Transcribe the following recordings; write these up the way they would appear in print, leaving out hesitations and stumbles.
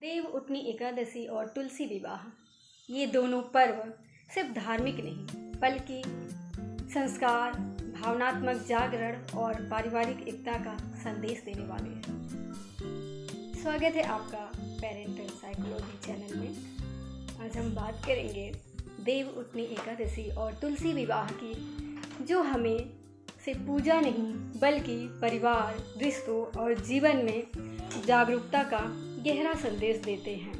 देव उठनी एकादशी और तुलसी विवाह, ये दोनों पर्व सिर्फ धार्मिक नहीं बल्कि संस्कार, भावनात्मक जागरण और पारिवारिक एकता का संदेश देने वाले हैं। स्वागत है आपका पेरेंटल साइकोलॉजी चैनल में। आज हम बात करेंगे देव उठनी एकादशी और तुलसी विवाह की, जो हमें सिर्फ पूजा नहीं बल्कि परिवार, रिश्तों और जीवन में जागरूकता का गहरा संदेश देते हैं।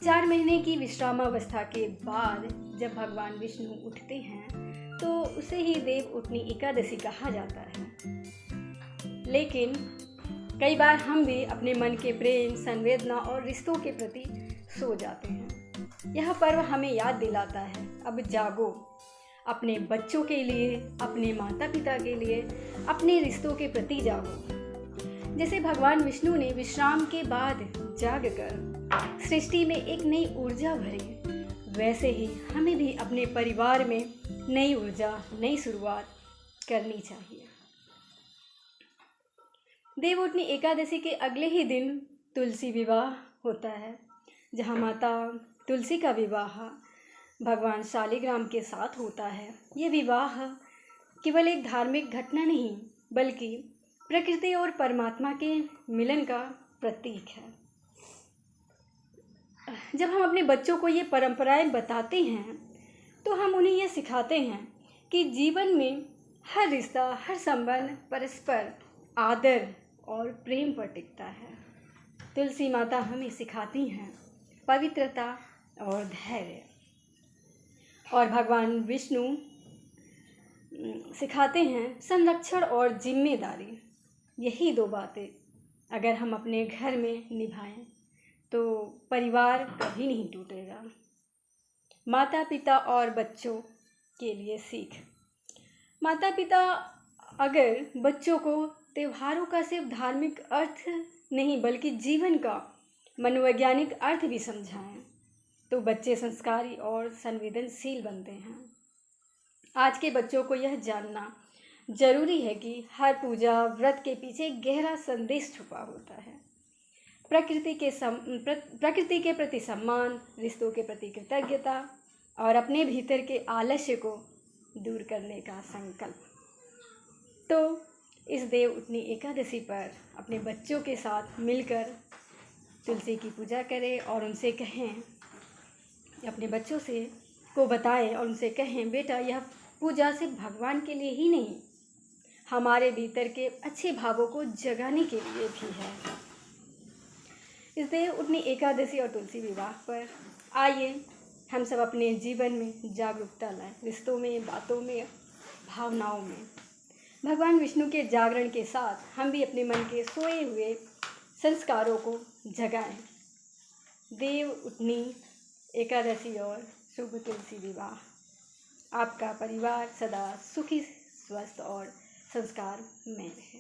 4 महीने की विश्रामावस्था के बाद जब भगवान विष्णु उठते हैं तो उसे ही देव उठनी एकादशी कहा जाता है। लेकिन कई बार हम भी अपने मन के प्रेम, संवेदना और रिश्तों के प्रति सो जाते हैं। यह पर्व हमें याद दिलाता है, अब जागो, अपने बच्चों के लिए, अपने माता पिता के लिए, अपने रिश्तों के प्रति जागो। जैसे भगवान विष्णु ने विश्राम के बाद जागकर सृष्टि में एक नई ऊर्जा भरी, वैसे ही हमें भी अपने परिवार में नई ऊर्जा, नई शुरुआत करनी चाहिए। देव उठनी एकादशी के अगले ही दिन तुलसी विवाह होता है, जहाँ माता तुलसी का विवाह भगवान शालिग्राम के साथ होता है। ये विवाह केवल एक धार्मिक घटना नहीं बल्कि प्रकृति और परमात्मा के मिलन का प्रतीक है। जब हम अपने बच्चों को ये परंपराएं बताते हैं तो हम उन्हें यह सिखाते हैं कि जीवन में हर रिश्ता, हर संबंध परस्पर आदर और प्रेम पर टिकता है। तुलसी माता हमें सिखाती हैं पवित्रता और धैर्य, और भगवान विष्णु सिखाते हैं संरक्षण और जिम्मेदारी। यही 2 बातें अगर हम अपने घर में निभाएं तो परिवार कभी नहीं टूटेगा। माता पिता और बच्चों के लिए सीख। माता पिता अगर बच्चों को त्योहारों का सिर्फ धार्मिक अर्थ नहीं बल्कि जीवन का मनोवैज्ञानिक अर्थ भी समझाएं तो बच्चे संस्कारी और संवेदनशील बनते हैं। आज के बच्चों को यह जानना जरूरी है कि हर पूजा, व्रत के पीछे गहरा संदेश छुपा होता है। प्रकृति के प्रति सम्मान, रिश्तों के प्रति कृतज्ञता और अपने भीतर के आलस्य को दूर करने का संकल्प। तो इस देव उठनी एकादशी पर अपने बच्चों के साथ मिलकर तुलसी की पूजा करें और उनसे कहें, अपने बच्चों से को बताएं और उनसे कहें, बेटा यह पूजा सिर्फ भगवान के लिए ही नहीं, हमारे भीतर के अच्छे भावों को जगाने के लिए भी है। इस देव उठनी एकादशी और तुलसी विवाह पर आइए हम सब अपने जीवन में जागरूकता लाएं, रिश्तों में, बातों में, भावनाओं में। भगवान विष्णु के जागरण के साथ हम भी अपने मन के सोए हुए संस्कारों को जगाएं। देव उठनी एकादशी और शुभ तुलसी विवाह। आपका परिवार सदा सुखी, स्वस्थ और संस्कार में रहे।